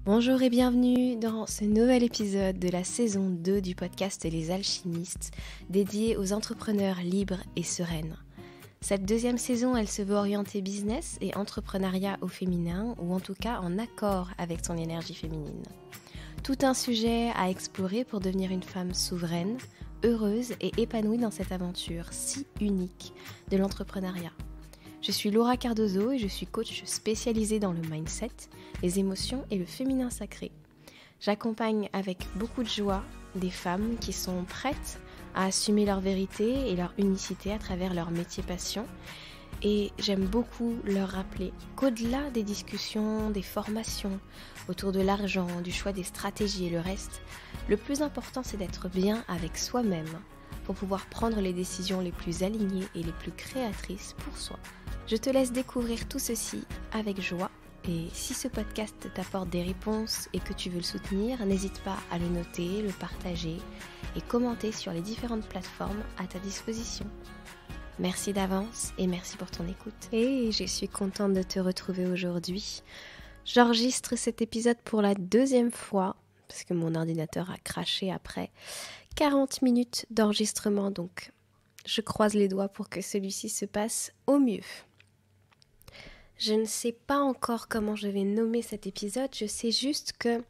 Bonjour et bienvenue dans ce nouvel épisode de la saison 2 du podcast Les Alchimistes, dédié aux entrepreneurs libres et sereines. Cette deuxième saison, elle se veut orientée business et entrepreneuriat au féminin, ou en tout cas en accord avec son énergie féminine. Tout un sujet à explorer pour devenir une femme souveraine, heureuse et épanouie dans cette aventure si unique de l'entrepreneuriat. Je suis Laura Cardozo et je suis coach spécialisée dans le mindset, les émotions et le féminin sacré. J'accompagne avec beaucoup de joie des femmes qui sont prêtes à assumer leur vérité et leur unicité à travers leur métier passion. Et j'aime beaucoup leur rappeler qu'au-delà des discussions, des formations, autour de l'argent, du choix des stratégies et le reste, le plus important c'est d'être bien avec soi-même pour pouvoir prendre les décisions les plus alignées et les plus créatrices pour soi. Je te laisse découvrir tout ceci avec joie et si ce podcast t'apporte des réponses et que tu veux le soutenir, n'hésite pas à le noter, le partager et commenter sur les différentes plateformes à ta disposition. Merci d'avance et merci pour ton écoute. Et je suis contente de te retrouver aujourd'hui. J'enregistre cet épisode pour la deuxième fois parce que mon ordinateur a craché après 40 minutes d'enregistrement, donc je croise les doigts pour que celui-ci se passe au mieux. Je ne sais pas encore comment je vais nommer cet épisode, je sais juste que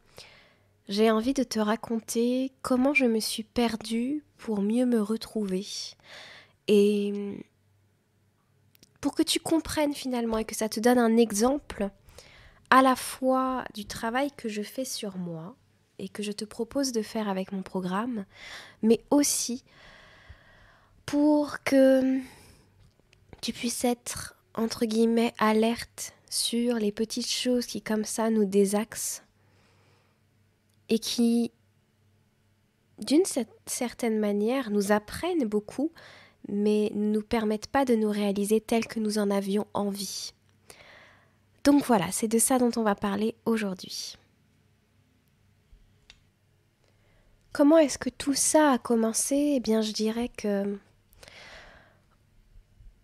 j'ai envie de te raconter comment je me suis perdue pour mieux me retrouver. Et pour que tu comprennes finalement et que ça te donne un exemple à la fois du travail que je fais sur moi et que je te propose de faire avec mon programme, mais aussi pour que tu puisses être entre guillemets alerte sur les petites choses qui comme ça nous désaxent et qui d'une certaine manière nous apprennent beaucoup mais ne nous permettent pas de nous réaliser tel que nous en avions envie. Donc voilà, c'est de ça dont on va parler aujourd'hui. Comment est-ce que tout ça a commencé ? Eh bien, je dirais que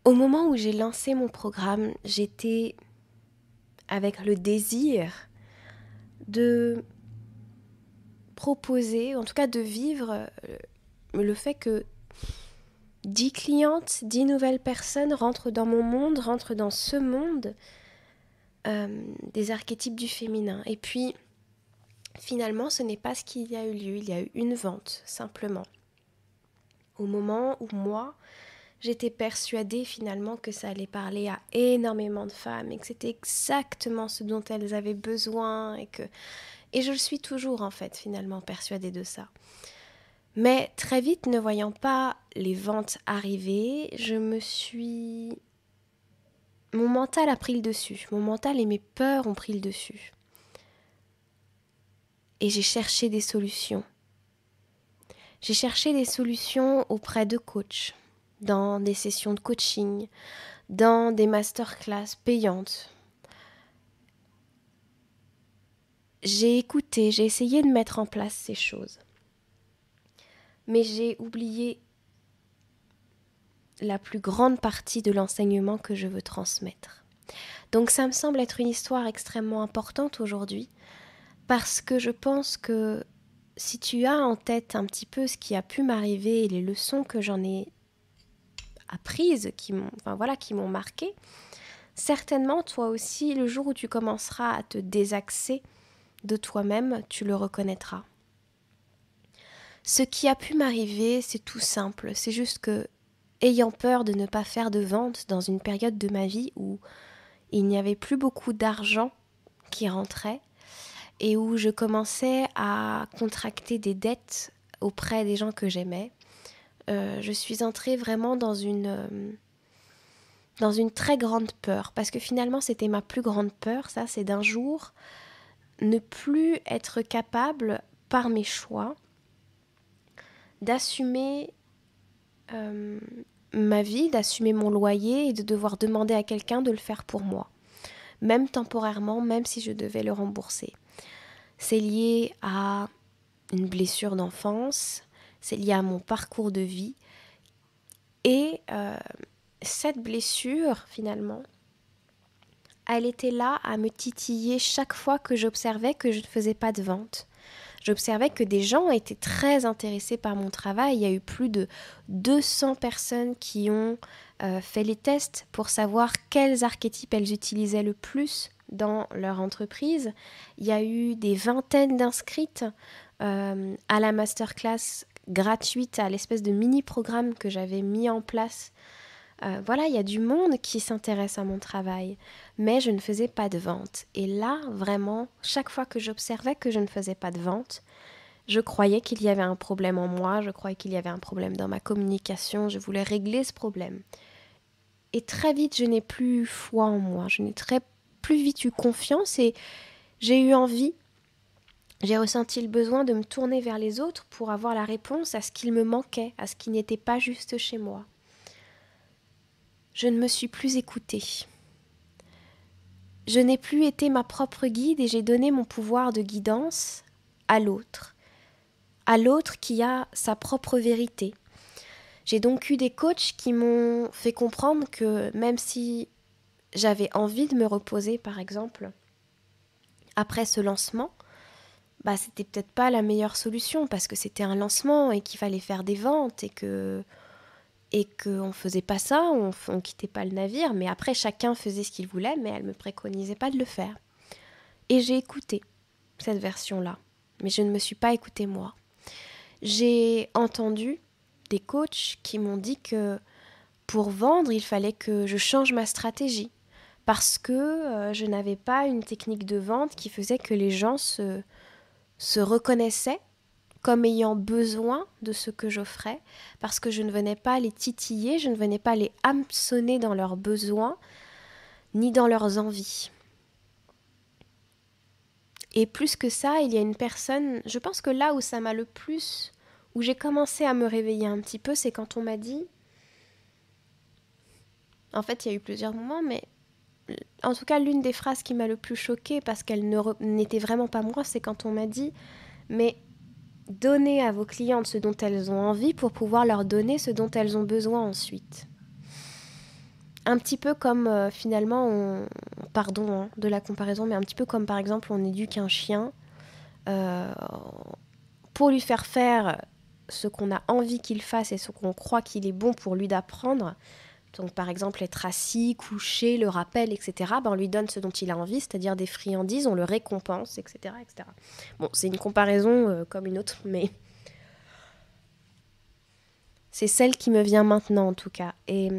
au moment où j'ai lancé mon programme, j'étais avec le désir de proposer, en tout cas de vivre le fait que 10 clientes, 10 nouvelles personnes rentrent dans mon monde, rentrent dans ce monde des archétypes du féminin. Et puis, finalement, ce n'est pas ce qu'il y a eu lieu. Il y a eu une vente, simplement. Au moment où moi, j'étais persuadée finalement que ça allait parler à énormément de femmes et que c'était exactement ce dont elles avaient besoin et je le suis toujours en fait finalement persuadée de ça. Mais très vite, ne voyant pas les ventes arriver, mon mental a pris le dessus. Mon mental et mes peurs ont pris le dessus. Et j'ai cherché des solutions. J'ai cherché des solutions auprès de coachs, dans des sessions de coaching, dans des masterclass payantes. J'ai écouté, j'ai essayé de mettre en place ces choses. Mais j'ai oublié la plus grande partie de l'enseignement que je veux transmettre. Donc ça me semble être une histoire extrêmement importante aujourd'hui, parce que je pense que si tu as en tête un petit peu ce qui a pu m'arriver et les leçons que j'en ai apprises, qui m'ont marqué, certainement toi aussi, le jour où tu commenceras à te désaxer de toi-même, tu le reconnaîtras. Ce qui a pu m'arriver, c'est tout simple, c'est juste que, ayant peur de ne pas faire de vente dans une période de ma vie où il n'y avait plus beaucoup d'argent qui rentrait et où je commençais à contracter des dettes auprès des gens que j'aimais, je suis entrée vraiment dans une très grande peur, parce que finalement c'était ma plus grande peur, ça, c'est d'un jour ne plus être capable par mes choix d'assumer ma vie, d'assumer mon loyer et de devoir demander à quelqu'un de le faire pour moi, même temporairement, même si je devais le rembourser. C'est lié à une blessure d'enfance, c'est lié à mon parcours de vie et cette blessure finalement elle était là à me titiller chaque fois que j'observais que je ne faisais pas de vente. J'observais que des gens étaient très intéressés par mon travail. Il y a eu plus de 200 personnes qui ont fait les tests pour savoir quels archétypes elles utilisaient le plus dans leur entreprise. Il y a eu des vingtaines d'inscrites à la masterclass gratuite, à l'espèce de mini-programme que j'avais mis en place. Voilà, il y a du monde qui s'intéresse à mon travail, mais je ne faisais pas de vente. Et là, vraiment, chaque fois que j'observais que je ne faisais pas de vente, je croyais qu'il y avait un problème en moi, je croyais qu'il y avait un problème dans ma communication, je voulais régler ce problème. Et très vite, je n'ai plus foi en moi, je n'ai plus vite eu confiance et j'ai eu envie, j'ai ressenti le besoin de me tourner vers les autres pour avoir la réponse à ce qu'il me manquait, à ce qui n'était pas juste chez moi. Je ne me suis plus écoutée. Je n'ai plus été ma propre guide et j'ai donné mon pouvoir de guidance à l'autre qui a sa propre vérité. J'ai donc eu des coachs qui m'ont fait comprendre que même si j'avais envie de me reposer, par exemple, après ce lancement, c'était peut-être pas la meilleure solution parce que c'était un lancement et qu'il fallait faire des ventes et qu'on faisait pas ça, on quittait pas le navire, mais après chacun faisait ce qu'il voulait, mais elle me préconisait pas de le faire. Et j'ai écouté cette version-là, mais je ne me suis pas écoutée moi. J'ai entendu des coachs qui m'ont dit que pour vendre, il fallait que je change ma stratégie parce que je n'avais pas une technique de vente qui faisait que les gens se reconnaissaient comme ayant besoin de ce que j'offrais, parce que je ne venais pas les titiller, je ne venais pas les hameçonner dans leurs besoins, ni dans leurs envies. Et plus que ça, il y a une personne, je pense que là où ça m'a le plus, où j'ai commencé à me réveiller un petit peu, c'est quand on m'a dit, en fait il y a eu plusieurs moments, mais en tout cas l'une des phrases qui m'a le plus choquée, parce qu'elle n'était vraiment pas moi, c'est quand on m'a dit, mais donnez à vos clientes ce dont elles ont envie pour pouvoir leur donner ce dont elles ont besoin ensuite. Un petit peu comme finalement, pardon de la comparaison, mais un petit peu comme par exemple on éduque un chien pour lui faire faire ce qu'on a envie qu'il fasse et ce qu'on croit qu'il est bon pour lui d'apprendre. Donc par exemple être assis, couché, le rappel, etc. On lui donne ce dont il a envie, c'est-à-dire des friandises, on le récompense, etc. etc. Bon, c'est une comparaison comme une autre, mais c'est celle qui me vient maintenant en tout cas. Et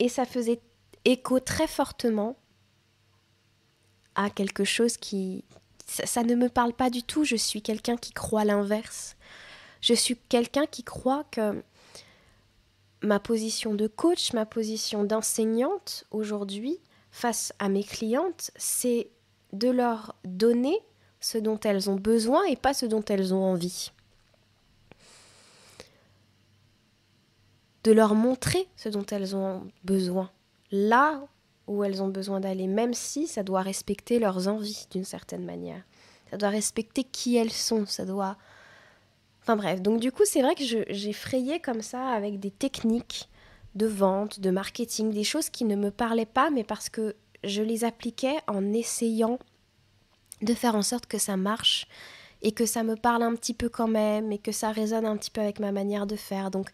ça faisait écho très fortement à quelque chose qui... Ça ne me parle pas du tout, je suis quelqu'un qui croit l'inverse. Je suis quelqu'un qui croit que ma position de coach, ma position d'enseignante aujourd'hui, face à mes clientes, c'est de leur donner ce dont elles ont besoin et pas ce dont elles ont envie. De leur montrer ce dont elles ont besoin, là où elles ont besoin d'aller, même si ça doit respecter leurs envies d'une certaine manière. Ça doit respecter qui elles sont, ça doit... Enfin bref, donc du coup c'est vrai que j'ai frayé comme ça avec des techniques de vente, de marketing, des choses qui ne me parlaient pas, mais parce que je les appliquais en essayant de faire en sorte que ça marche et que ça me parle un petit peu quand même et que ça résonne un petit peu avec ma manière de faire. Donc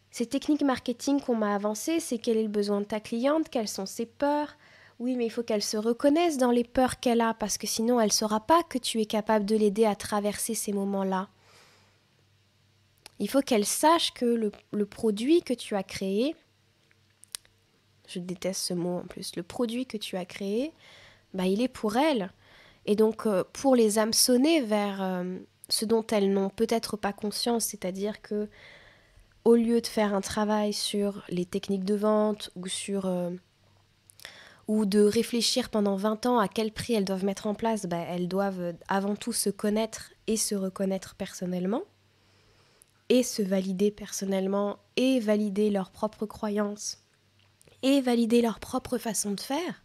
ces techniques marketing qu'on m'a avancées, c'est quel est le besoin de ta cliente, quelles sont ses peurs. Oui, mais il faut qu'elle se reconnaisse dans les peurs qu'elle a parce que sinon elle ne saura pas que tu es capable de l'aider à traverser ces moments-là. Il faut qu'elle sache que le produit que tu as créé, je déteste ce mot en plus, le produit que tu as créé, il est pour elle. Et donc pour les hameçonner vers ce dont elles n'ont peut-être pas conscience, c'est-à-dire que au lieu de faire un travail sur les techniques de vente ou de réfléchir pendant 20 ans à quel prix elles doivent mettre en place, elles doivent avant tout se connaître et se reconnaître personnellement et se valider personnellement et valider leurs propres croyances et valider leur propre façon de faire.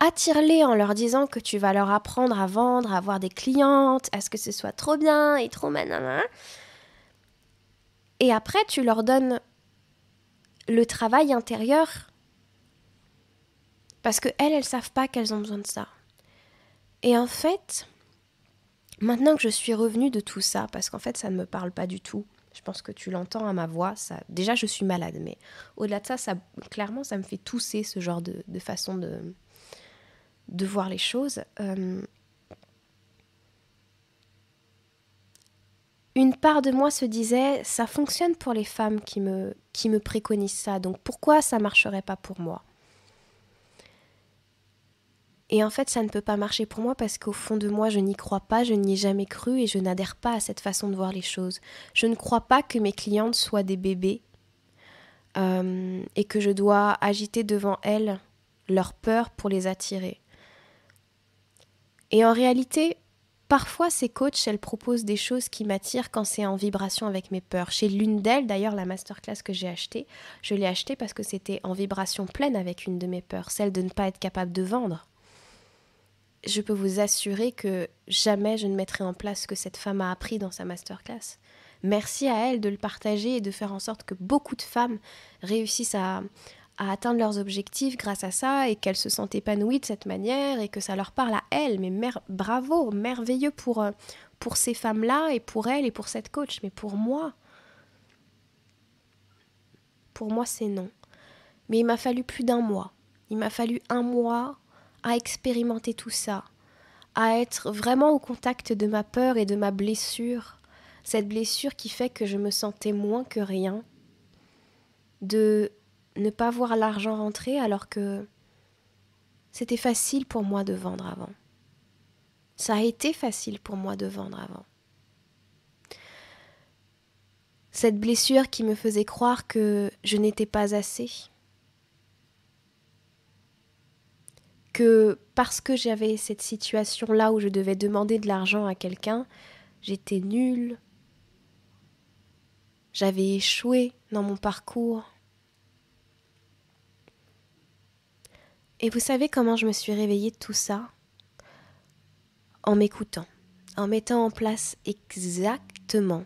Attire-les en leur disant que tu vas leur apprendre à vendre, à avoir des clientes, à ce que ce soit trop bien et trop manana. Et après, tu leur donnes le travail intérieur, parce qu'elles ne savent pas qu'elles ont besoin de ça. Et en fait, maintenant que je suis revenue de tout ça, parce qu'en fait ça ne me parle pas du tout, je pense que tu l'entends à ma voix, ça, déjà je suis malade, mais au-delà de ça, clairement ça me fait tousser ce genre de façon de voir les choses. Une part de moi se disait, ça fonctionne pour les femmes qui me préconisent ça, donc pourquoi ça ne marcherait pas pour moi ? Et en fait, ça ne peut pas marcher pour moi parce qu'au fond de moi, je n'y crois pas, je n'y ai jamais cru et je n'adhère pas à cette façon de voir les choses. Je ne crois pas que mes clientes soient des bébés et que je dois agiter devant elles leur peur pour les attirer. Et en réalité, parfois ces coachs, elles proposent des choses qui m'attirent quand c'est en vibration avec mes peurs. Chez l'une d'elles, d'ailleurs, la masterclass que j'ai achetée, je l'ai achetée parce que c'était en vibration pleine avec une de mes peurs, celle de ne pas être capable de vendre. Je peux vous assurer que jamais je ne mettrai en place ce que cette femme a appris dans sa masterclass. Merci à elle de le partager et de faire en sorte que beaucoup de femmes réussissent à atteindre leurs objectifs grâce à ça et qu'elles se sentent épanouies de cette manière et que ça leur parle à elles. Mais bravo, merveilleux pour ces femmes-là et pour elles et pour cette coach. Mais pour moi c'est non. Mais il m'a fallu plus d'1 mois. Il m'a fallu 1 mois à expérimenter tout ça, à être vraiment au contact de ma peur et de ma blessure, cette blessure qui fait que je me sentais moins que rien, de ne pas voir l'argent rentrer alors que c'était facile pour moi de vendre avant. Ça a été facile pour moi de vendre avant. Cette blessure qui me faisait croire que je n'étais pas assez, que parce que j'avais cette situation-là où je devais demander de l'argent à quelqu'un, j'étais nulle, j'avais échoué dans mon parcours. Et vous savez comment je me suis réveillée de tout ça ? En m'écoutant, en mettant en place exactement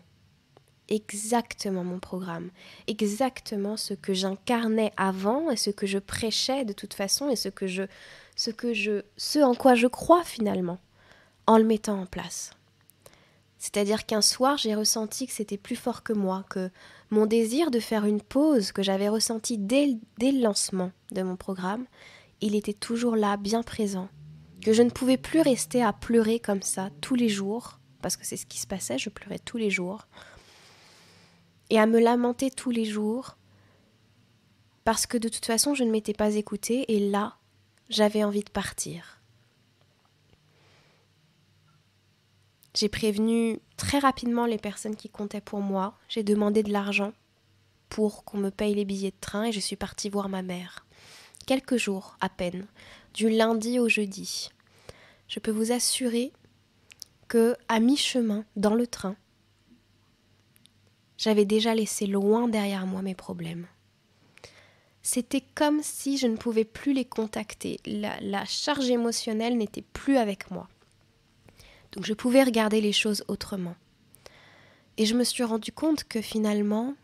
mon programme, exactement ce que j'incarnais avant et ce que je prêchais de toute façon et ce en quoi je crois finalement, en le mettant en place. C'est-à-dire qu'un soir, j'ai ressenti que c'était plus fort que moi, que mon désir de faire une pause que j'avais ressenti dès le lancement de mon programme, il était toujours là, bien présent, que je ne pouvais plus rester à pleurer comme ça tous les jours, parce que c'est ce qui se passait, je pleurais tous les jours, et à me lamenter tous les jours, parce que de toute façon, je ne m'étais pas écoutée, et là, j'avais envie de partir. J'ai prévenu très rapidement les personnes qui comptaient pour moi, j'ai demandé de l'argent pour qu'on me paye les billets de train, et je suis partie voir ma mère. Quelques jours à peine, du lundi au jeudi. Je peux vous assurer que, à mi-chemin, dans le train, j'avais déjà laissé loin derrière moi mes problèmes. C'était comme si je ne pouvais plus les contacter. La charge émotionnelle n'était plus avec moi. Donc je pouvais regarder les choses autrement. Et je me suis rendu compte que finalement,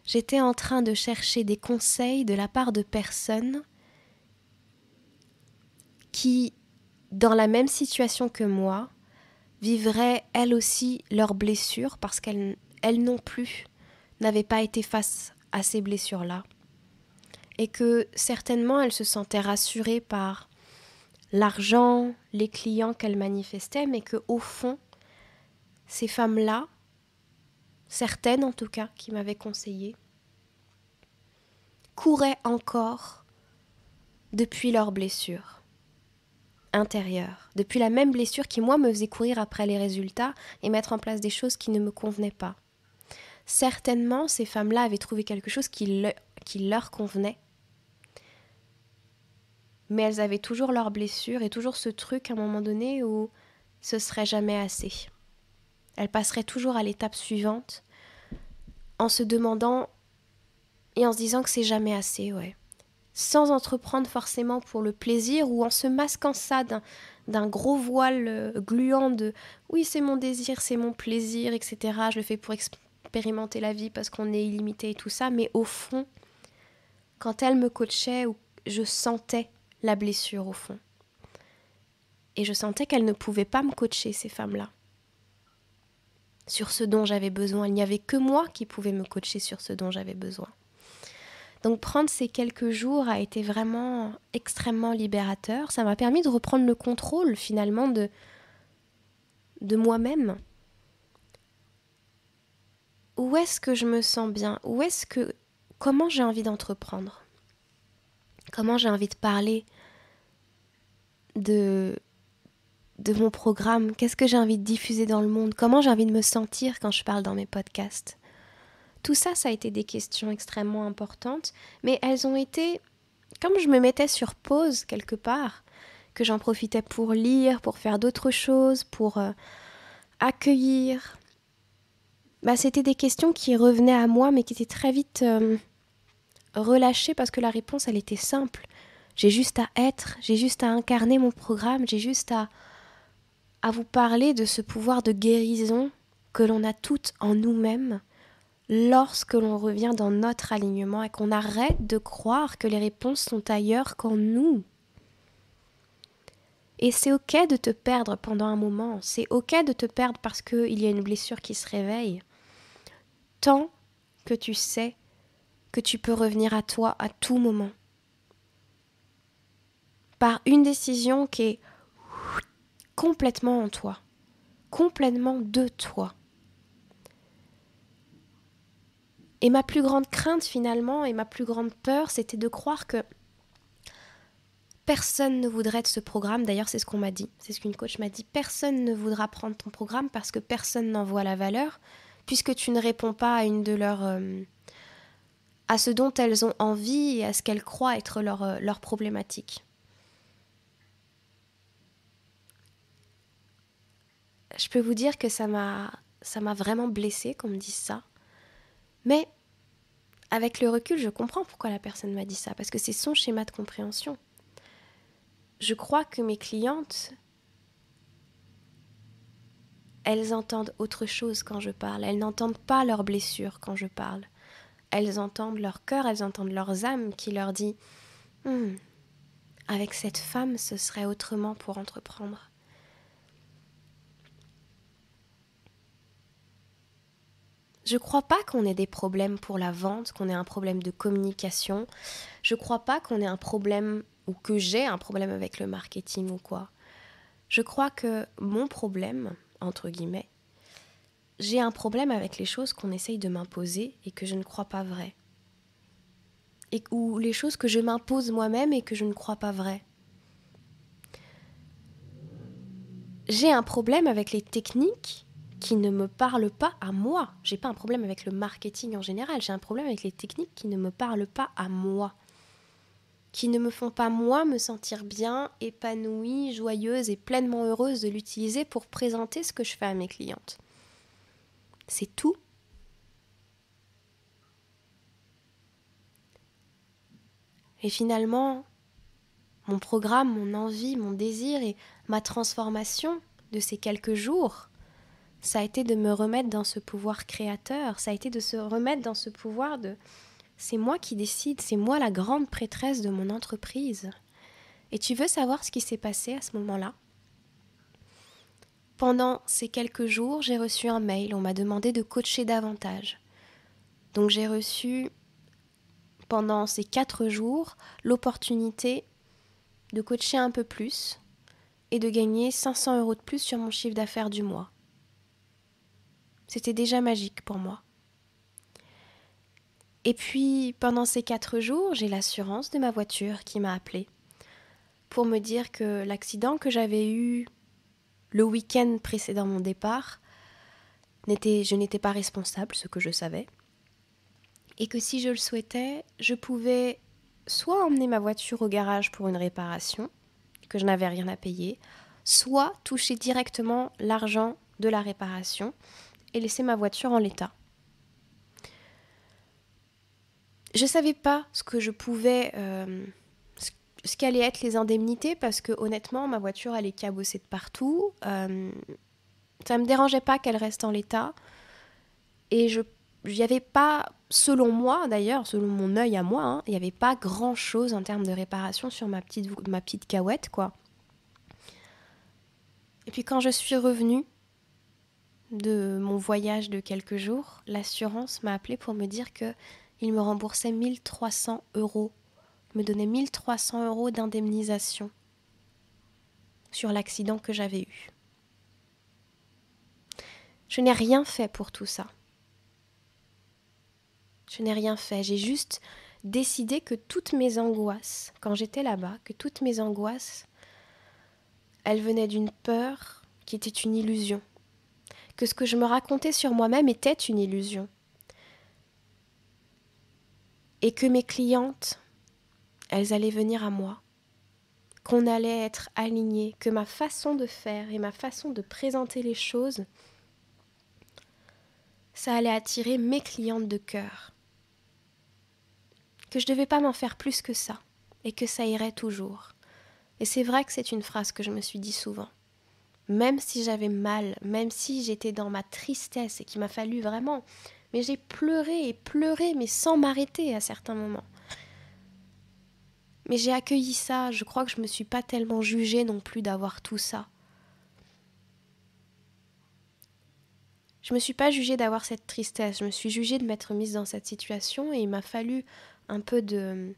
j'étais en train de chercher des conseils de la part de personnes qui, dans la même situation que moi, vivraient elles aussi leurs blessures parce qu'elles non plus n'avaient pas été face à ces blessures-là. Et que certainement elles se sentaient rassurées par l'argent, les clients qu'elles manifestaient, mais qu'au fond, ces femmes-là, certaines en tout cas qui m'avaient conseillé, couraient encore depuis leurs blessures intérieures, depuis la même blessure qui moi me faisait courir après les résultats et mettre en place des choses qui ne me convenaient pas. Certainement, ces femmes-là avaient trouvé quelque chose qui leur convenait, mais elles avaient toujours leurs blessures et toujours ce truc à un moment donné où ce serait jamais assez. Elles passeraient toujours à l'étape suivante en se demandant et en se disant que c'est jamais assez, ouais. Sans entreprendre forcément pour le plaisir ou en se masquant ça d'un gros voile gluant de « oui, c'est mon désir, c'est mon plaisir, etc. Je le fais pour expérimenter la vie parce qu'on est illimité et tout ça. » Mais au fond, quand elles me coachaient, je sentais la blessure au fond. Et je sentais qu'elles ne pouvaient pas me coacher, ces femmes-là, sur ce dont j'avais besoin. Il n'y avait que moi qui pouvais me coacher sur ce dont j'avais besoin. Donc prendre ces quelques jours a été vraiment extrêmement libérateur. Ça m'a permis de reprendre le contrôle finalement de moi-même. Où est-ce que je me sens bien ? Comment j'ai envie d'entreprendre ? Comment j'ai envie de parler de mon programme ? Qu'est-ce que j'ai envie de diffuser dans le monde ? Comment j'ai envie de me sentir quand je parle dans mes podcasts ? Tout ça, ça a été des questions extrêmement importantes, mais elles ont été, comme je me mettais sur pause quelque part, que j'en profitais pour lire, pour faire d'autres choses, pour accueillir. C'était des questions qui revenaient à moi, mais qui étaient très vite relâchées parce que la réponse, elle était simple. J'ai juste à être, j'ai juste à incarner mon programme, j'ai juste à vous parler de ce pouvoir de guérison que l'on a toutes en nous-mêmes lorsque l'on revient dans notre alignement et qu'on arrête de croire que les réponses sont ailleurs qu'en nous. Et c'est ok de te perdre pendant un moment, c'est ok de te perdre parce qu'il y a une blessure qui se réveille, tant que tu sais que tu peux revenir à toi à tout moment. Par une décision qui est complètement en toi, complètement de toi. Et ma plus grande crainte finalement, et ma plus grande peur, c'était de croire que personne ne voudrait de ce programme. D'ailleurs, c'est ce qu'on m'a dit, c'est ce qu'une coach m'a dit. Personne ne voudra prendre ton programme parce que personne n'en voit la valeur, puisque tu ne réponds pas à une de leurs... à ce dont elles ont envie et à ce qu'elles croient être leur problématique. Je peux vous dire que ça m'a vraiment blessée qu'on me dise ça. Mais avec le recul, je comprends pourquoi la personne m'a dit ça, parce que c'est son schéma de compréhension. Je crois que mes clientes, elles entendent autre chose quand je parle. Elles n'entendent pas leurs blessures quand je parle. Elles entendent leur cœur, elles entendent leurs âmes qui leur dit « Avec cette femme, ce serait autrement pour entreprendre. » Je crois pas qu'on ait des problèmes pour la vente, qu'on ait un problème de communication. Je crois pas qu'on ait un problème ou que j'ai un problème avec le marketing ou quoi. Je crois que mon problème, entre guillemets, j'ai un problème avec les choses qu'on essaye de m'imposer et que je ne crois pas vraies. Ou les choses que je m'impose moi-même et que je ne crois pas vraies. J'ai un problème avec les techniques qui ne me parlent pas à moi. J'ai pas un problème avec le marketing en général, j'ai un problème avec les techniques qui ne me parlent pas à moi. Qui ne me font pas moi me sentir bien, épanouie, joyeuse et pleinement heureuse de l'utiliser pour présenter ce que je fais à mes clientes. C'est tout. Et finalement, mon programme, mon envie, mon désir et ma transformation de ces quelques jours, ça a été de me remettre dans ce pouvoir créateur, ça a été de se remettre dans ce pouvoir de « c'est moi qui décide, c'est moi la grande prêtresse de mon entreprise ». Et tu veux savoir ce qui s'est passé à ce moment-là ? Pendant ces quelques jours, j'ai reçu un mail, on m'a demandé de coacher davantage. Donc j'ai reçu, pendant ces 4 jours, l'opportunité de coacher un peu plus et de gagner 500 € de plus sur mon chiffre d'affaires du mois. C'était déjà magique pour moi. Et puis, pendant ces 4 jours, j'ai l'assurance de ma voiture qui m'a appelée pour me dire que l'accident que j'avais eu le week-end précédant mon départ, je n'étais pas responsable, ce que je savais, et que si je le souhaitais, je pouvais soit emmener ma voiture au garage pour une réparation, que je n'avais rien à payer, soit toucher directement l'argent de la réparation et laisser ma voiture en l'état. Je ne savais pas ce que je pouvais, ce qu'allaient être les indemnités, parce que honnêtement, ma voiture, elle est cabossée de partout. Ça ne me dérangeait pas qu'elle reste en l'état. Et je il n'y avait pas, selon moi d'ailleurs, selon mon œil à moi, il n'y avait pas grand-chose en termes de réparation sur ma petite Cahouette, quoi. Et puis quand je suis revenue de mon voyage de quelques jours, l'assurance m'a appelée pour me dire qu'il me remboursait 1300 €, me donnait 1300 € d'indemnisation sur l'accident que j'avais eu. Je n'ai rien fait pour tout ça. Je n'ai rien fait, j'ai juste décidé que toutes mes angoisses, quand j'étais là-bas, que toutes mes angoisses, elles venaient d'une peur qui était une illusion. Que ce que je me racontais sur moi-même était une illusion. Et que mes clientes, elles allaient venir à moi. Qu'on allait être alignées, que ma façon de faire et ma façon de présenter les choses, ça allait attirer mes clientes de cœur. Que je ne devais pas m'en faire plus que ça, et que ça irait toujours. Et c'est vrai que c'est une phrase que je me suis dit souvent. Même si j'avais mal, même si j'étais dans ma tristesse et qu'il m'a fallu vraiment... Mais j'ai pleuré et pleuré, mais sans m'arrêter à certains moments. Mais j'ai accueilli ça, je crois que je ne me suis pas tellement jugée non plus d'avoir tout ça. Je ne me suis pas jugée d'avoir cette tristesse, je me suis jugée de m'être mise dans cette situation et il m'a fallu un peu de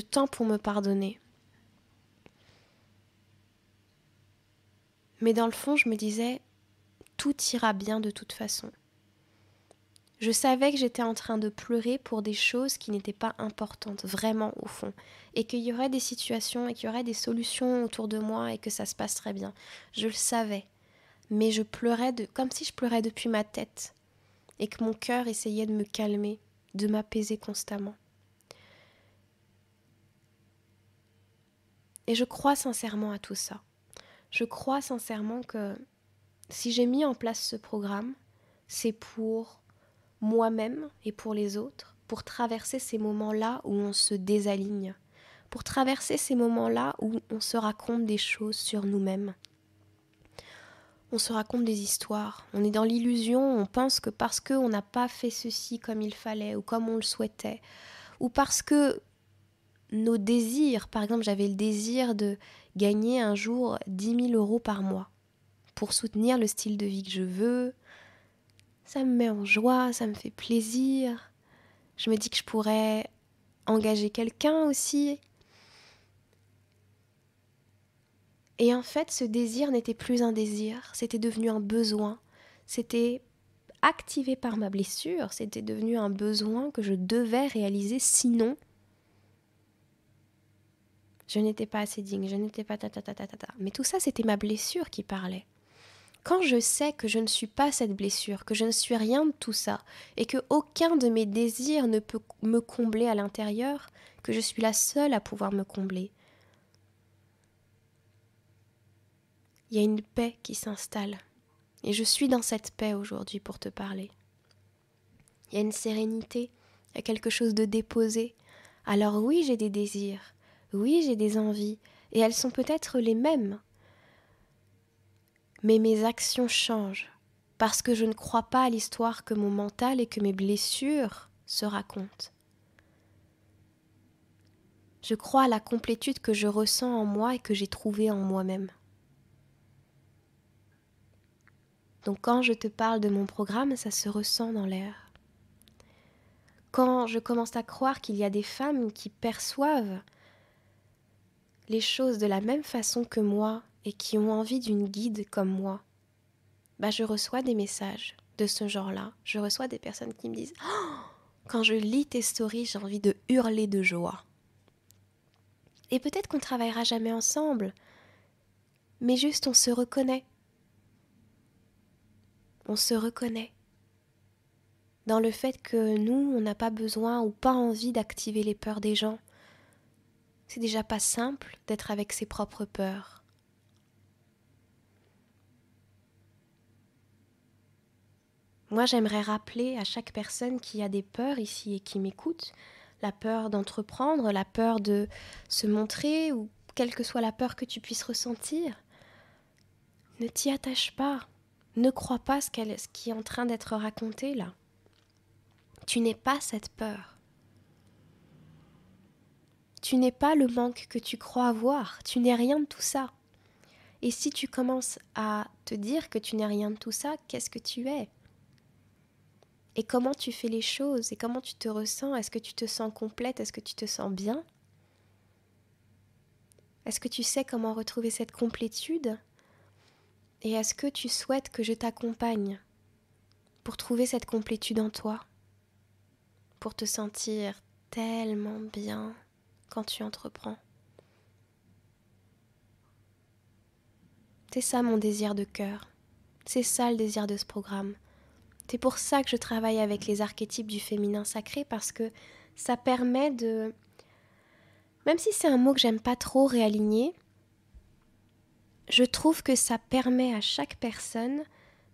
temps pour me pardonner. Mais dans le fond, je me disais, tout ira bien de toute façon. Je savais que j'étais en train de pleurer pour des choses qui n'étaient pas importantes, vraiment au fond. Et qu'il y aurait des situations et qu'il y aurait des solutions autour de moi et que ça se passerait bien. Je le savais. Mais je pleurais comme si je pleurais depuis ma tête. Et que mon cœur essayait de me calmer, de m'apaiser constamment. Et je crois sincèrement à tout ça. Je crois sincèrement que si j'ai mis en place ce programme, c'est pour moi-même et pour les autres, pour traverser ces moments-là où on se désaligne, pour traverser ces moments-là où on se raconte des choses sur nous-mêmes. On se raconte des histoires, on est dans l'illusion, on pense que parce qu'on n'a pas fait ceci comme il fallait ou comme on le souhaitait, ou parce que nos désirs, par exemple j'avais le désir de gagner un jour 10 000 € par mois pour soutenir le style de vie que je veux. Ça me met en joie, ça me fait plaisir. Je me dis que je pourrais engager quelqu'un aussi. Et en fait, ce désir n'était plus un désir, c'était devenu un besoin. C'était activé par ma blessure, c'était devenu un besoin que je devais réaliser, sinon je n'étais pas assez digne, je n'étais pas ta. Mais tout ça, c'était ma blessure qui parlait. Quand je sais que je ne suis pas cette blessure, que je ne suis rien de tout ça, et que aucun de mes désirs ne peut me combler à l'intérieur, que je suis la seule à pouvoir me combler, il y a une paix qui s'installe. Et je suis dans cette paix aujourd'hui pour te parler. Il y a une sérénité, il y a quelque chose de déposé. Alors oui, j'ai des désirs, oui, j'ai des envies, et elles sont peut-être les mêmes. Mais mes actions changent, parce que je ne crois pas à l'histoire que mon mental et que mes blessures se racontent. Je crois à la complétude que je ressens en moi et que j'ai trouvée en moi-même. Donc quand je te parle de mon programme, ça se ressent dans l'air. Quand je commence à croire qu'il y a des femmes qui perçoivent les choses de la même façon que moi et qui ont envie d'une guide comme moi, je reçois des messages de ce genre-là. Je reçois des personnes qui me disent « Oh, quand je lis tes stories, j'ai envie de hurler de joie. » Et peut-être qu'on ne travaillera jamais ensemble, mais juste on se reconnaît. On se reconnaît dans le fait que nous, on n'a pas besoin ou pas envie d'activer les peurs des gens. C'est déjà pas simple d'être avec ses propres peurs. Moi, j'aimerais rappeler à chaque personne qui a des peurs ici et qui m'écoute, la peur d'entreprendre, la peur de se montrer ou quelle que soit la peur que tu puisses ressentir. Ne t'y attache pas. Ne crois pas ce qui est en train d'être raconté là. Tu n'es pas cette peur. Tu n'es pas le manque que tu crois avoir. Tu n'es rien de tout ça. Et si tu commences à te dire que tu n'es rien de tout ça, qu'est-ce que tu es ? Et comment tu fais les choses ? Et comment tu te ressens ? Est-ce que tu te sens complète ? Est-ce que tu te sens bien ? Est-ce que tu sais comment retrouver cette complétude ? Et est-ce que tu souhaites que je t'accompagne pour trouver cette complétude en toi ? Pour te sentir tellement bien quand tu entreprends. C'est ça mon désir de cœur. C'est ça le désir de ce programme. C'est pour ça que je travaille avec les archétypes du féminin sacré, parce que ça permet de... Même si c'est un mot que j'aime pas trop réaligner, je trouve que ça permet à chaque personne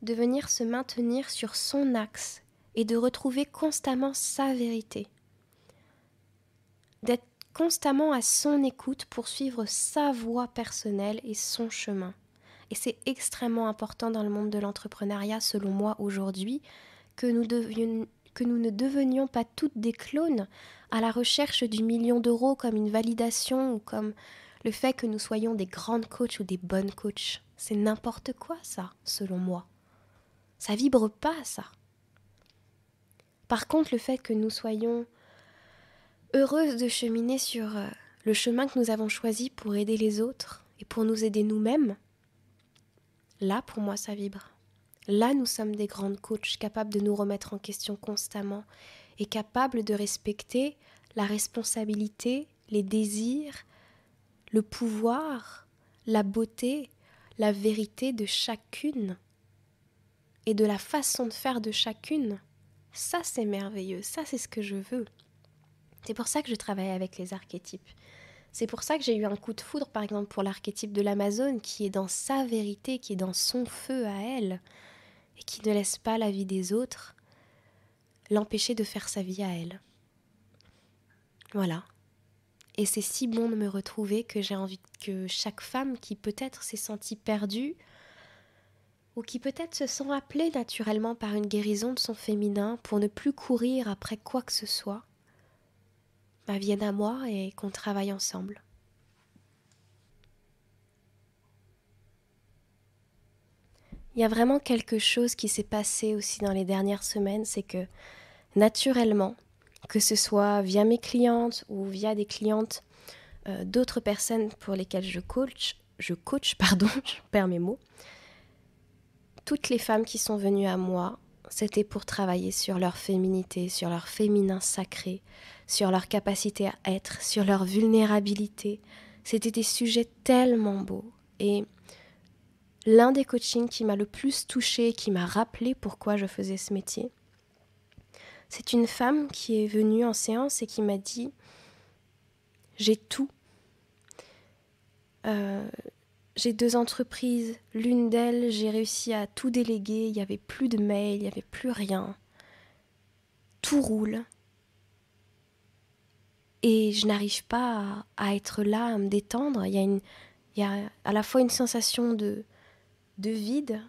de venir se maintenir sur son axe et de retrouver constamment sa vérité. D'être constamment à son écoute pour suivre sa voie personnelle et son chemin. Et c'est extrêmement important dans le monde de l'entrepreneuriat, selon moi, aujourd'hui, que nous ne devenions pas toutes des clones à la recherche du million d'euros comme une validation ou comme le fait que nous soyons des grandes coachs ou des bonnes coachs. C'est n'importe quoi, ça, selon moi. Ça vibre pas, ça. Par contre, le fait que nous soyons heureuses de cheminer sur le chemin que nous avons choisi pour aider les autres et pour nous aider nous-mêmes, là, pour moi, ça vibre. Là, nous sommes des grandes coachs capables de nous remettre en question constamment et capables de respecter la responsabilité, les désirs, le pouvoir, la beauté, la vérité de chacune et de la façon de faire de chacune. Ça, c'est merveilleux. Ça, c'est ce que je veux. C'est pour ça que je travaille avec les archétypes. C'est pour ça que j'ai eu un coup de foudre, par exemple, pour l'archétype de l'Amazone, qui est dans sa vérité, qui est dans son feu à elle, et qui ne laisse pas la vie des autres l'empêcher de faire sa vie à elle. Voilà. Et c'est si bon de me retrouver que j'ai envie que chaque femme qui peut-être s'est sentie perdue, ou qui peut-être se sent appelée naturellement par une guérison de son féminin pour ne plus courir après quoi que ce soit, vienne à moi et qu'on travaille ensemble. Il y a vraiment quelque chose qui s'est passé aussi dans les dernières semaines, c'est que naturellement, que ce soit via mes clientes ou via des clientes d'autres personnes pour lesquelles je coach, je perds mes mots, toutes les femmes qui sont venues à moi, c'était pour travailler sur leur féminité, sur leur féminin sacré, sur leur capacité à être, sur leur vulnérabilité. C'était des sujets tellement beaux. Et l'un des coachings qui m'a le plus touchée, qui m'a rappelé pourquoi je faisais ce métier, c'est une femme qui est venue en séance et qui m'a dit « J'ai tout. J'ai 2 entreprises, l'une d'elles, j'ai réussi à tout déléguer, il n'y avait plus de mail, il n'y avait plus rien. Tout roule. Et je n'arrive pas à être là, à me détendre. Il y a à la fois une sensation de vide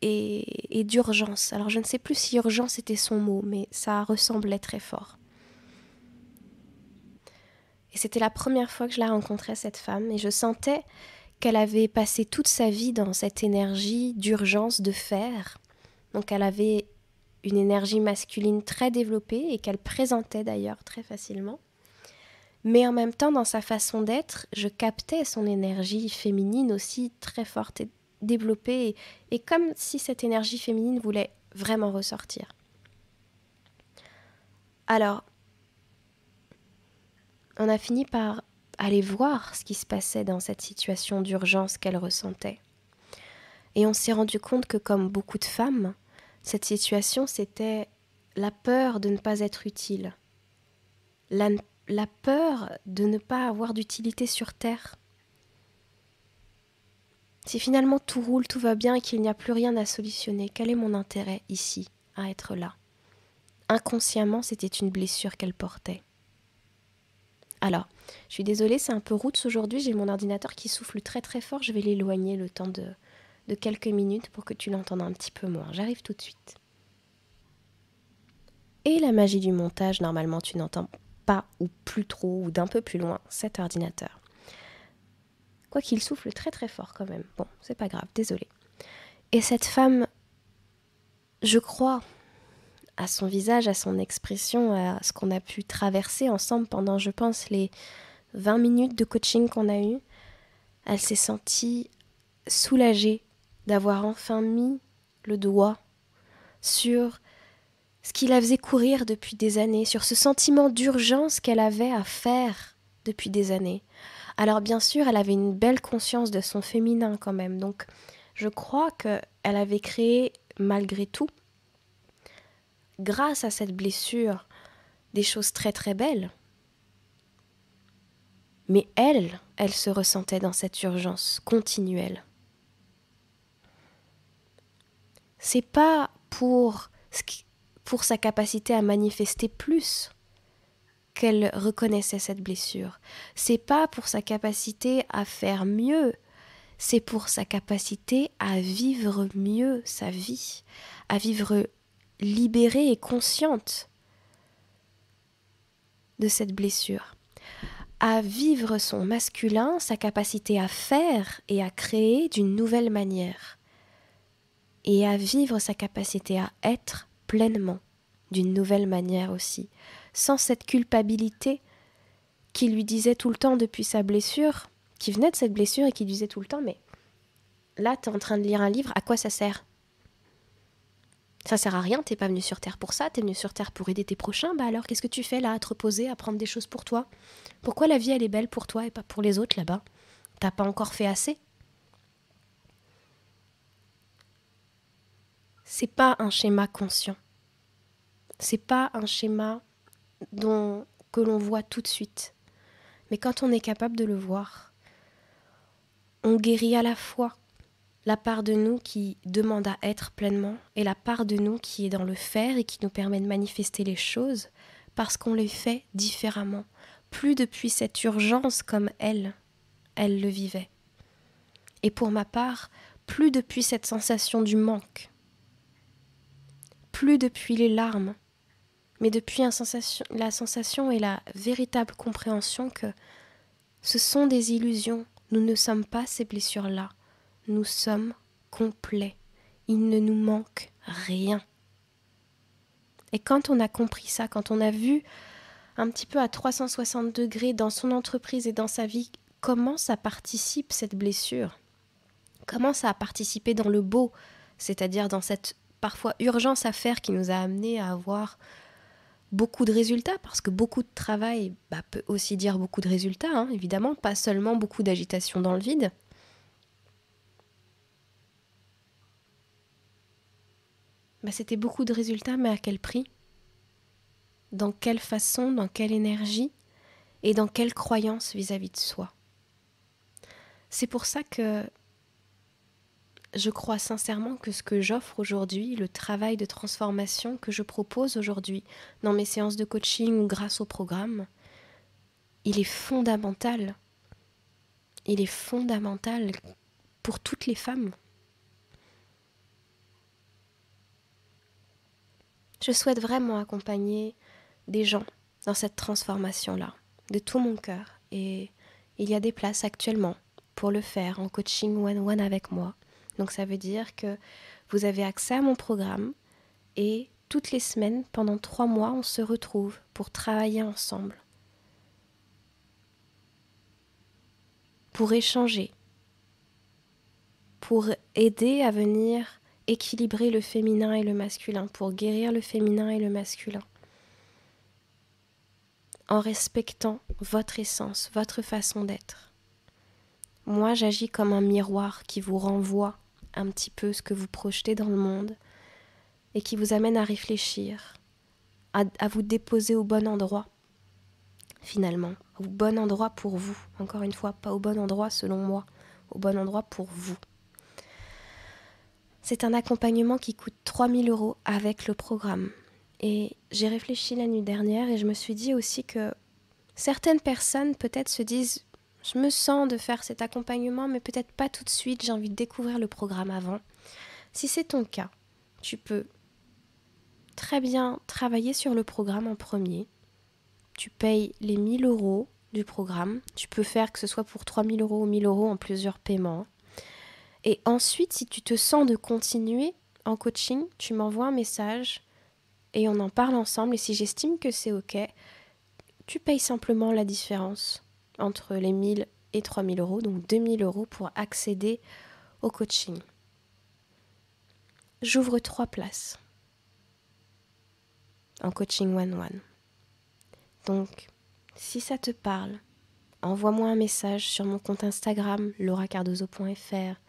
et d'urgence. Alors je ne sais plus si urgence était son mot, mais ça ressemblait très fort. Et c'était la première fois que je la rencontrais, cette femme, et je sentais qu'elle avait passé toute sa vie dans cette énergie d'urgence, de faire. Donc elle avait une énergie masculine très développée et qu'elle présentait d'ailleurs très facilement. Mais en même temps, dans sa façon d'être, je captais son énergie féminine aussi très forte et développée, et comme si cette énergie féminine voulait vraiment ressortir. Alors, on a fini par aller voir ce qui se passait dans cette situation d'urgence qu'elle ressentait. Et on s'est rendu compte que, comme beaucoup de femmes, cette situation, c'était la peur de ne pas être utile, la peur de ne pas avoir d'utilité sur Terre. Si finalement tout roule, tout va bien et qu'il n'y a plus rien à solutionner, quel est mon intérêt ici, à être là ? Inconsciemment, c'était une blessure qu'elle portait. Alors, je suis désolée, c'est un peu roots aujourd'hui, j'ai mon ordinateur qui souffle très très fort, je vais l'éloigner le temps de quelques minutes pour que tu l'entendes un petit peu moins. J'arrive tout de suite. Et la magie du montage, normalement tu n'entends pas ou plus trop ou d'un peu plus loin cet ordinateur. Quoi qu'il souffle très très fort quand même. Bon, c'est pas grave, désolée. Et cette femme, je crois à son visage, à son expression, à ce qu'on a pu traverser ensemble pendant, je pense, les 20 minutes de coaching qu'on a eues. Elle s'est sentie soulagée d'avoir enfin mis le doigt sur ce qui la faisait courir depuis des années, sur ce sentiment d'urgence qu'elle avait à faire depuis des années. Alors bien sûr, elle avait une belle conscience de son féminin quand même, donc je crois qu'elle avait créé, malgré tout, grâce à cette blessure, des choses très très belles. Mais elle se ressentait dans cette urgence continuelle. C'est pas pour sa capacité à manifester plus qu'elle reconnaissait cette blessure. C'est pas pour sa capacité à faire mieux, c'est pour sa capacité à vivre mieux sa vie, à vivre libérée et consciente de cette blessure, à vivre son masculin, sa capacité à faire et à créer d'une nouvelle manière, et à vivre sa capacité à être pleinement d'une nouvelle manière aussi, sans cette culpabilité qui lui disait tout le temps depuis sa blessure, qui venait de cette blessure et qui disait tout le temps, mais là t'es en train de lire un livre, à quoi ça sert ? Ça sert à rien, t'es pas venu sur Terre pour ça, t'es venu sur Terre pour aider tes prochains, bah alors qu'est-ce que tu fais là, à te reposer, à prendre des choses pour toi ? Pourquoi la vie elle est belle pour toi et pas pour les autres là-bas ? T'as pas encore fait assez ? C'est pas un schéma conscient. C'est pas un schéma que l'on voit tout de suite. Mais quand on est capable de le voir, on guérit à la fois la part de nous qui demande à être pleinement et la part de nous qui est dans le faire et qui nous permet de manifester les choses parce qu'on les fait différemment. Plus depuis cette urgence comme elle le vivait. Et pour ma part, plus depuis cette sensation du manque. Plus depuis les larmes, mais depuis la sensation et la véritable compréhension que ce sont des illusions. Nous ne sommes pas ces blessures-là. Nous sommes complets. Il ne nous manque rien. Et quand on a compris ça, quand on a vu un petit peu à 360 degrés dans son entreprise et dans sa vie, comment ça participe cette blessure ? Comment ça a participé dans le beau, c'est-à-dire dans cette parfois urgence à faire qui nous a amené à avoir beaucoup de résultats, parce que beaucoup de travail peut aussi dire beaucoup de résultats, évidemment, pas seulement beaucoup d'agitation dans le vide. C'était beaucoup de résultats, mais à quel prix ? Dans quelle façon, dans quelle énergie et dans quelle croyance vis-à-vis de soi ? C'est pour ça que je crois sincèrement que ce que j'offre aujourd'hui, le travail de transformation que je propose aujourd'hui dans mes séances de coaching ou grâce au programme, il est fondamental. Il est fondamental pour toutes les femmes. Je souhaite vraiment accompagner des gens dans cette transformation-là, de tout mon cœur. Et il y a des places actuellement pour le faire en coaching one-on-one avec moi. Donc ça veut dire que vous avez accès à mon programme et toutes les semaines, pendant 3 mois, on se retrouve pour travailler ensemble. Pour échanger. Pour aider à venir équilibrer le féminin et le masculin, pour guérir le féminin et le masculin. En respectant votre essence, votre façon d'être. Moi, j'agis comme un miroir qui vous renvoie un petit peu ce que vous projetez dans le monde et qui vous amène à réfléchir, à vous déposer au bon endroit, finalement. Au bon endroit pour vous. Encore une fois, pas au bon endroit selon moi, au bon endroit pour vous. C'est un accompagnement qui coûte 3 000 € avec le programme. Et j'ai réfléchi la nuit dernière et je me suis dit aussi que certaines personnes peut-être se disent « Je me sens de faire cet accompagnement, mais peut-être pas tout de suite, j'ai envie de découvrir le programme avant. » Si c'est ton cas, tu peux très bien travailler sur le programme en premier. Tu payes les 1 000 € du programme. Tu peux faire que ce soit pour 3 000 € ou 1 000 € en plusieurs paiements. Et ensuite, si tu te sens de continuer en coaching, tu m'envoies un message et on en parle ensemble. Et si j'estime que c'est OK, tu payes simplement la différence entre les 1 000 et 3 000 €, donc 2 000 € pour accéder au coaching. J'ouvre 3 places en coaching one-one. Donc, si ça te parle, envoie-moi un message sur mon compte Instagram, lauracardozo.fr,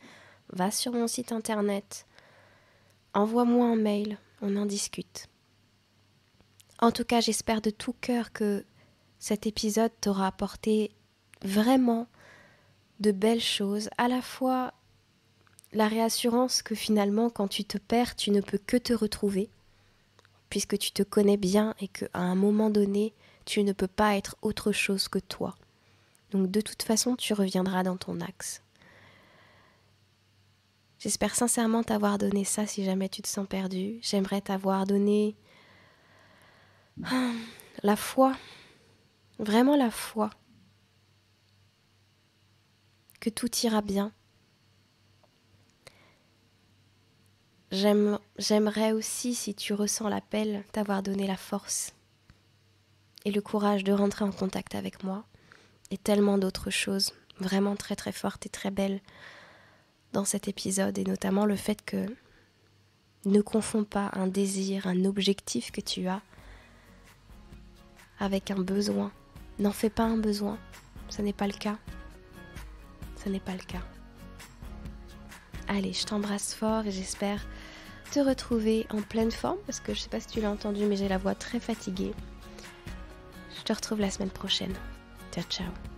va sur mon site internet, envoie-moi un mail, on en discute. En tout cas, j'espère de tout cœur que cet épisode t'aura apporté vraiment de belles choses, à la fois la réassurance que finalement, quand tu te perds, tu ne peux que te retrouver, puisque tu te connais bien et qu'à un moment donné, tu ne peux pas être autre chose que toi. Donc de toute façon, tu reviendras dans ton axe. J'espère sincèrement t'avoir donné ça si jamais tu te sens perdu. J'aimerais t'avoir donné la foi, vraiment la foi, que tout ira bien. J'aimerais aussi, si tu ressens l'appel, t'avoir donné la force et le courage de rentrer en contact avec moi et tellement d'autres choses vraiment très très fortes et très belles dans cet épisode, et notamment le fait que ne confonds pas un désir, un objectif que tu as avec un besoin. N'en fais pas un besoin, ce n'est pas le cas. Ce n'est pas le cas. Allez, je t'embrasse fort et j'espère te retrouver en pleine forme, parce que je ne sais pas si tu l'as entendu, mais j'ai la voix très fatiguée. Je te retrouve la semaine prochaine. Ciao, ciao.